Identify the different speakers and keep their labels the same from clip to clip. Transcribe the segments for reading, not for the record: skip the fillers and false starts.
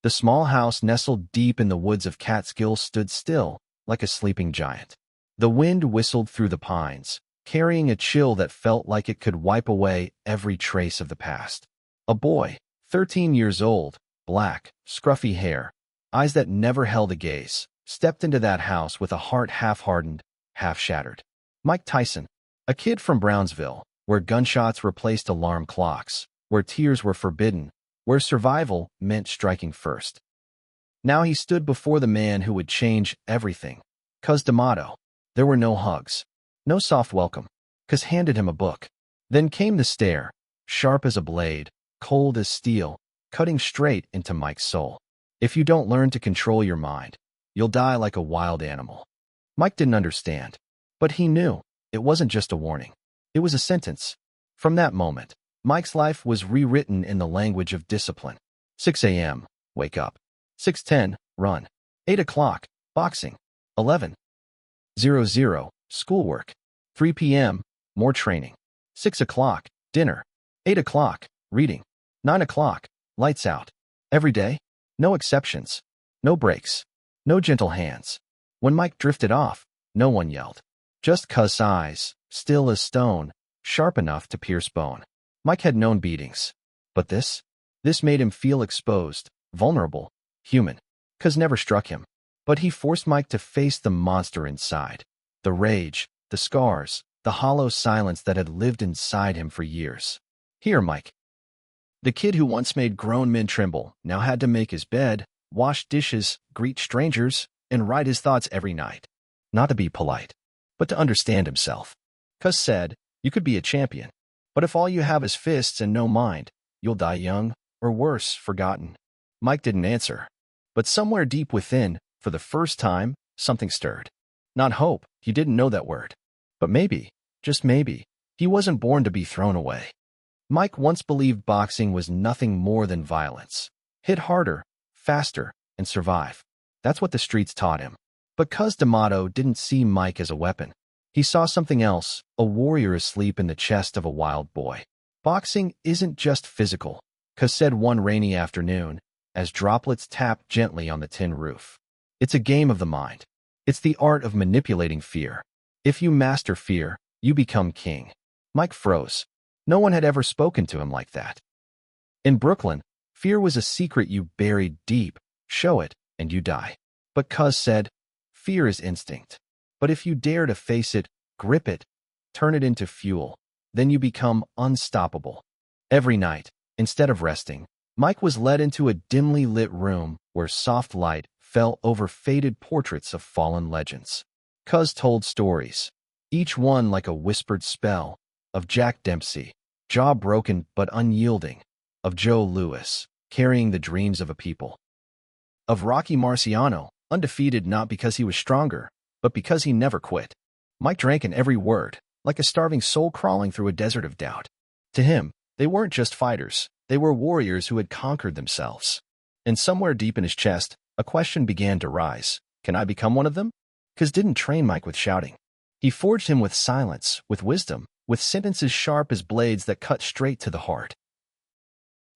Speaker 1: The small house nestled deep in the woods of Catskills stood still, like a sleeping giant. The wind whistled through the pines, carrying a chill that felt like it could wipe away every trace of the past. A boy, 13 years old, black, scruffy hair, eyes that never held a gaze, stepped into that house with a heart half-hardened, half-shattered. Mike Tyson, a kid from Brownsville, where gunshots replaced alarm clocks, where tears were forbidden, where survival meant striking first. Now he stood before the man who would change everything. Cus D'Amato. There were no hugs, no soft welcome. Cus handed him a book. Then came the stare, sharp as a blade, cold as steel, cutting straight into Mike's soul. If you don't learn to control your mind, you'll die like a wild animal. Mike didn't understand, but he knew it wasn't just a warning. It was a sentence. From that moment, Mike's life was rewritten in the language of discipline. 6 a.m., wake up. 6:10, run. 8 o'clock, boxing. 11:00, schoolwork. 3 p.m., more training. 6 o'clock, dinner. 8 o'clock, reading. 9 o'clock, lights out. Every day, no exceptions, no breaks, no gentle hands. When Mike drifted off, no one yelled. Just Cus' eyes, still as stone, sharp enough to pierce bone. Mike had known beatings, but this made him feel exposed, vulnerable, human. Cus never struck him, but he forced Mike to face the monster inside. The rage, the scars, the hollow silence that had lived inside him for years. Here, Mike. The kid who once made grown men tremble now had to make his bed, wash dishes, greet strangers, and write his thoughts every night. Not to be polite, but to understand himself. Cus said, "You could be a champion, but if all you have is fists and no mind, you'll die young, or worse, forgotten." Mike didn't answer, but somewhere deep within, for the first time, something stirred. Not hope, he didn't know that word, but maybe, just maybe, he wasn't born to be thrown away. Mike once believed boxing was nothing more than violence. Hit harder, faster, and survive. That's what the streets taught him. But Cus D'Amato didn't see Mike as a weapon. He saw something else, a warrior asleep in the chest of a wild boy. Boxing isn't just physical, Cus said one rainy afternoon, as droplets tapped gently on the tin roof. It's a game of the mind. It's the art of manipulating fear. If you master fear, you become king. Mike froze. No one had ever spoken to him like that. In Brooklyn, fear was a secret you buried deep. Show it, and you die. But Cus said, fear is instinct. But if you dare to face it, grip it, turn it into fuel, then you become unstoppable. Every night, instead of resting, Mike was led into a dimly lit room where soft light fell over faded portraits of fallen legends. Cus told stories, each one like a whispered spell, of Jack Dempsey, jaw broken but unyielding, of Joe Louis, carrying the dreams of a people, of Rocky Marciano, undefeated not because he was stronger, but because he never quit. Mike drank in every word, like a starving soul crawling through a desert of doubt. To him, they weren't just fighters, they were warriors who had conquered themselves. And somewhere deep in his chest, a question began to rise. Can I become one of them? Cus didn't train Mike with shouting. He forged him with silence, with wisdom, with sentences sharp as blades that cut straight to the heart.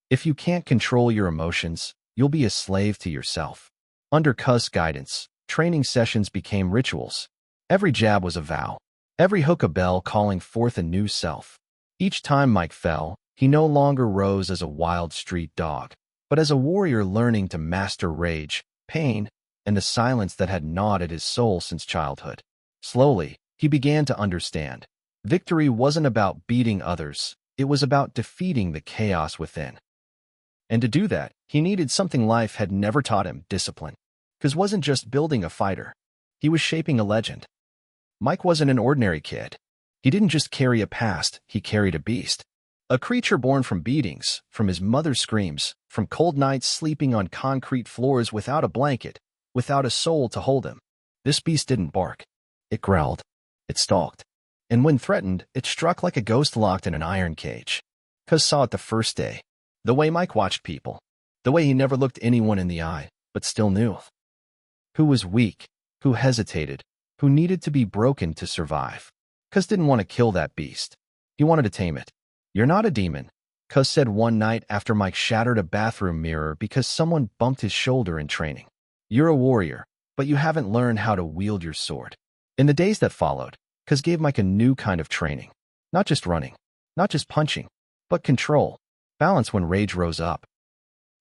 Speaker 1: If you can't control your emotions, you'll be a slave to yourself. Under Cus' guidance, training sessions became rituals. Every jab was a vow. Every hook a bell calling forth a new self. Each time Mike fell, he no longer rose as a wild street dog, but as a warrior learning to master rage, pain, and the silence that had gnawed at his soul since childhood. Slowly, he began to understand. Victory wasn't about beating others, it was about defeating the chaos within. And to do that, he needed something life had never taught him: discipline. Cus wasn't just building a fighter, he was shaping a legend. Mike wasn't an ordinary kid. He didn't just carry a past, he carried a beast. A creature born from beatings, from his mother's screams, from cold nights sleeping on concrete floors without a blanket, without a soul to hold him. This beast didn't bark. It growled. It stalked. And when threatened, it struck like a ghost locked in an iron cage. Cus saw it the first day. The way Mike watched people. The way he never looked anyone in the eye, but still knew. Who was weak, who hesitated, who needed to be broken to survive. Cus didn't want to kill that beast. He wanted to tame it. You're not a demon. Cus said one night after Mike shattered a bathroom mirror because someone bumped his shoulder in training. You're a warrior, but you haven't learned how to wield your sword. In the days that followed, Cus gave Mike a new kind of training. Not just running, not just punching, but control, balance when rage rose up.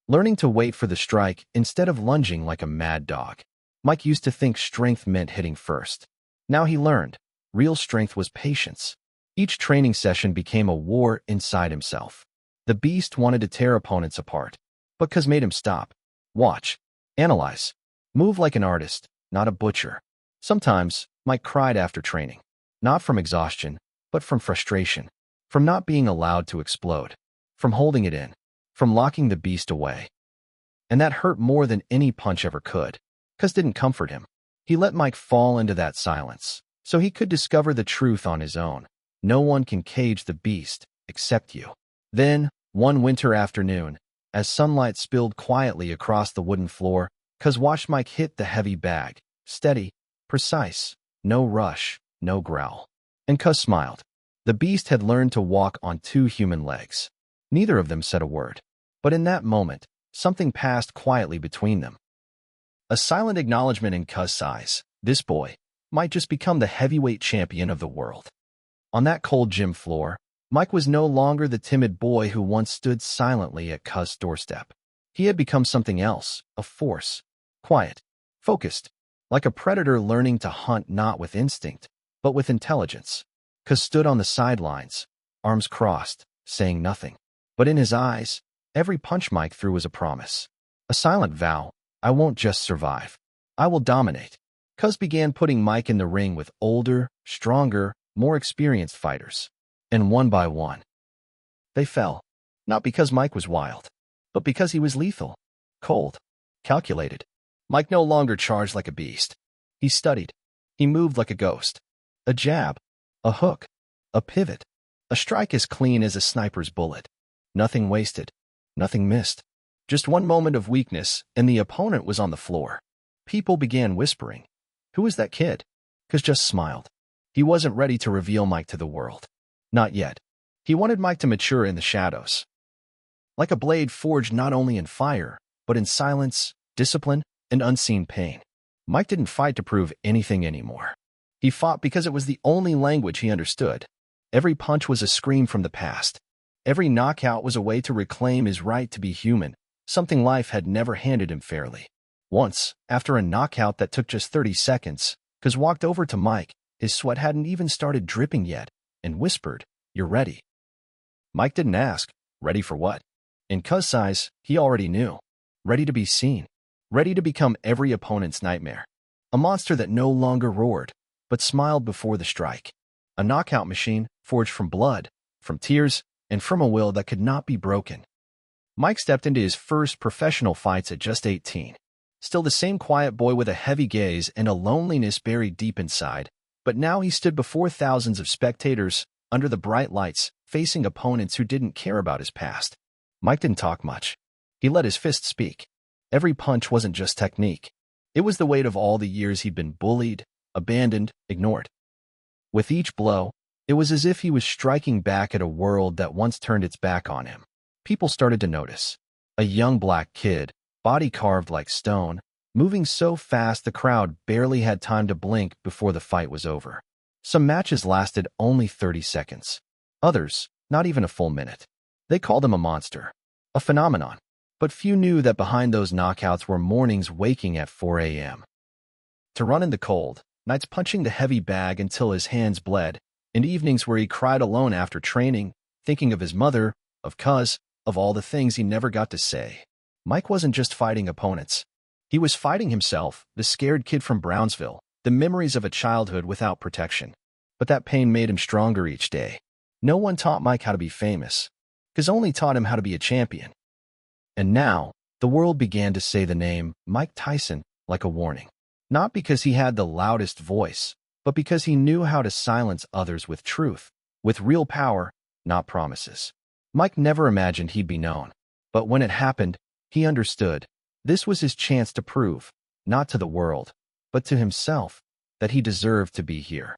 Speaker 1: Learning to wait for the strike instead of lunging like a mad dog. Mike used to think strength meant hitting first. Now he learned, real strength was patience. Each training session became a war inside himself. The beast wanted to tear opponents apart, but Cus made him stop, watch, analyze, move like an artist, not a butcher. Sometimes, Mike cried after training, not from exhaustion, but from frustration, from not being allowed to explode, from holding it in, from locking the beast away. And that hurt more than any punch ever could. Cus didn't comfort him. He let Mike fall into that silence, so he could discover the truth on his own. No one can cage the beast, except you. Then, one winter afternoon, as sunlight spilled quietly across the wooden floor, Cus watched Mike hit the heavy bag, steady, precise, no rush, no growl. And Cus smiled. The beast had learned to walk on two human legs. Neither of them said a word. But in that moment, something passed quietly between them. A silent acknowledgement in Cus' eyes. This boy might just become the heavyweight champion of the world. On that cold gym floor, Mike was no longer the timid boy who once stood silently at Cus' doorstep. He had become something else, a force. Quiet, focused, like a predator learning to hunt not with instinct, but with intelligence. Cus stood on the sidelines, arms crossed, saying nothing. But in his eyes, every punch Mike threw was a promise. A silent vow. I won't just survive. I will dominate. Cus began putting Mike in the ring with older, stronger, more experienced fighters. And one by one, they fell. Not because Mike was wild, but because he was lethal, cold, calculated. Mike no longer charged like a beast. He studied. He moved like a ghost. A jab, a hook, a pivot, a strike as clean as a sniper's bullet. Nothing wasted, nothing missed. Just one moment of weakness, and the opponent was on the floor. People began whispering, "Who is that kid?" Cus just smiled. He wasn't ready to reveal Mike to the world. Not yet. He wanted Mike to mature in the shadows. Like a blade forged not only in fire, but in silence, discipline, and unseen pain. Mike didn't fight to prove anything anymore. He fought because it was the only language he understood. Every punch was a scream from the past. Every knockout was a way to reclaim his right to be human, something life had never handed him fairly. Once, after a knockout that took just 30 seconds, Cus walked over to Mike, his sweat hadn't even started dripping yet, and whispered, "You're ready." Mike didn't ask, ready for what? In Cus' eyes, he already knew. Ready to be seen. Ready to become every opponent's nightmare. A monster that no longer roared, but smiled before the strike. A knockout machine forged from blood, from tears, and from a will that could not be broken. Mike stepped into his first professional fights at just 18. Still the same quiet boy with a heavy gaze and a loneliness buried deep inside, but now he stood before thousands of spectators, under the bright lights, facing opponents who didn't care about his past. Mike didn't talk much. He let his fists speak. Every punch wasn't just technique. It was the weight of all the years he'd been bullied, abandoned, ignored. With each blow, it was as if he was striking back at a world that once turned its back on him. People started to notice. A young black kid, body carved like stone, moving so fast the crowd barely had time to blink before the fight was over. Some matches lasted only 30 seconds. Others, not even a full minute. They called him a monster, a phenomenon. But few knew that behind those knockouts were mornings waking at 4 a.m. to run in the cold, nights punching the heavy bag until his hands bled, and evenings where he cried alone after training, thinking of his mother, of Cus, of all the things he never got to say. Mike wasn't just fighting opponents. He was fighting himself, the scared kid from Brownsville, the memories of a childhood without protection. But that pain made him stronger each day. No one taught Mike how to be famous. Cus only taught him how to be a champion. And now, the world began to say the name Mike Tyson like a warning. Not because he had the loudest voice, but because he knew how to silence others with truth, with real power, not promises. Mike never imagined he'd be known. But when it happened, he understood. This was his chance to prove, not to the world, but to himself, that he deserved to be here.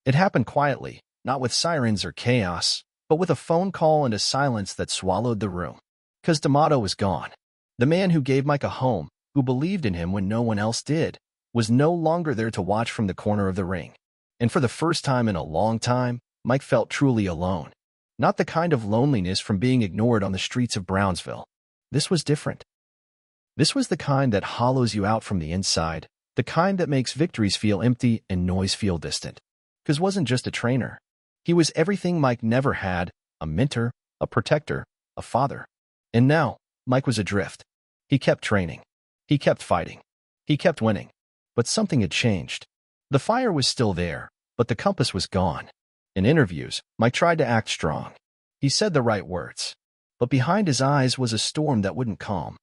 Speaker 1: It happened quietly, not with sirens or chaos, but with a phone call and a silence that swallowed the room. Cus D'Amato was gone. The man who gave Mike a home, who believed in him when no one else did, was no longer there to watch from the corner of the ring. And for the first time in a long time, Mike felt truly alone. Not the kind of loneliness from being ignored on the streets of Brownsville. This was different. This was the kind that hollows you out from the inside, the kind that makes victories feel empty and noise feel distant. Cus wasn't just a trainer. He was everything Mike never had, a mentor, a protector, a father. And now, Mike was adrift. He kept training. He kept fighting. He kept winning. But something had changed. The fire was still there, but the compass was gone. In interviews, Mike tried to act strong. He said the right words. But behind his eyes was a storm that wouldn't calm.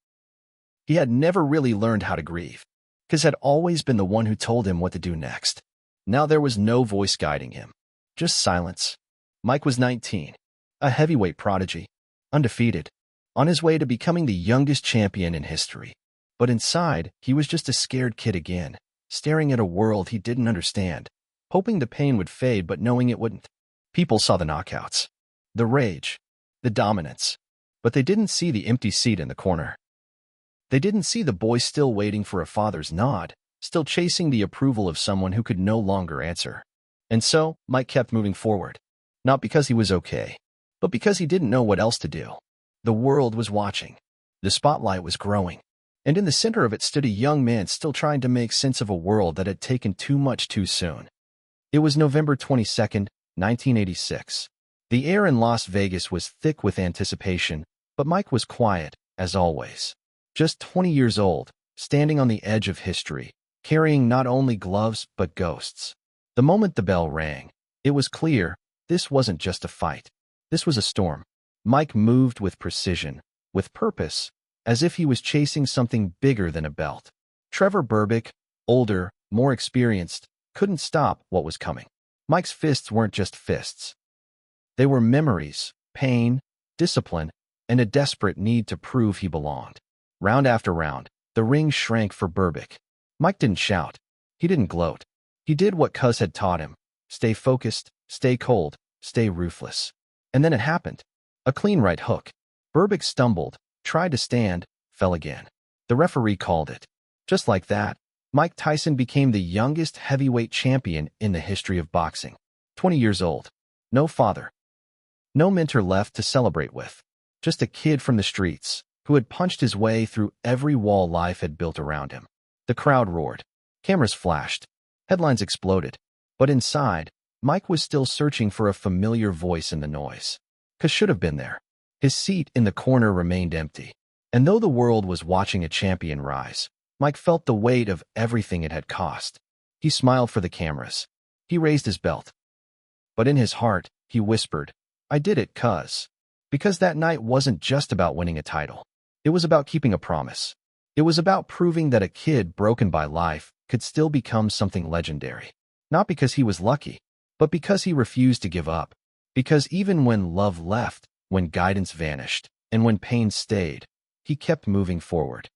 Speaker 1: He had never really learned how to grieve. Cus had always been the one who told him what to do next. Now there was no voice guiding him. Just silence. Mike was 19, a heavyweight prodigy, undefeated, on his way to becoming the youngest champion in history. But inside, he was just a scared kid again, staring at a world he didn't understand, hoping the pain would fade but knowing it wouldn't. People saw the knockouts, the rage, the dominance, but they didn't see the empty seat in the corner. They didn't see the boy still waiting for a father's nod, still chasing the approval of someone who could no longer answer. And so, Mike kept moving forward. Not because he was okay, but because he didn't know what else to do. The world was watching. The spotlight was growing. And in the center of it stood a young man still trying to make sense of a world that had taken too much too soon. It was November 22nd, 1986. The air in Las Vegas was thick with anticipation, but Mike was quiet, as always. Just 20 years old, standing on the edge of history, carrying not only gloves but ghosts. The moment the bell rang, it was clear this wasn't just a fight. This was a storm. Mike moved with precision, with purpose, as if he was chasing something bigger than a belt. Trevor Berbick, older, more experienced, couldn't stop what was coming. Mike's fists weren't just fists. They were memories, pain, discipline, and a desperate need to prove he belonged. Round after round, the ring shrank for Berbick. Mike didn't shout. He didn't gloat. He did what Cus had taught him. Stay focused, stay cold, stay ruthless. And then it happened. A clean right hook. Berbick stumbled, tried to stand, fell again. The referee called it. Just like that, Mike Tyson became the youngest heavyweight champion in the history of boxing. 20 years old. No father. No mentor left to celebrate with. Just a kid from the streets, who had punched his way through every wall life had built around him. The crowd roared. Cameras flashed. Headlines exploded. But inside, Mike was still searching for a familiar voice in the noise. Cus should have been there. His seat in the corner remained empty. And though the world was watching a champion rise, Mike felt the weight of everything it had cost. He smiled for the cameras. He raised his belt. But in his heart, he whispered, "I did it, Cus." Because that night wasn't just about winning a title. It was about keeping a promise. It was about proving that a kid broken by life could still become something legendary. Not because he was lucky, but because he refused to give up. Because even when love left, when guidance vanished, and when pain stayed, he kept moving forward.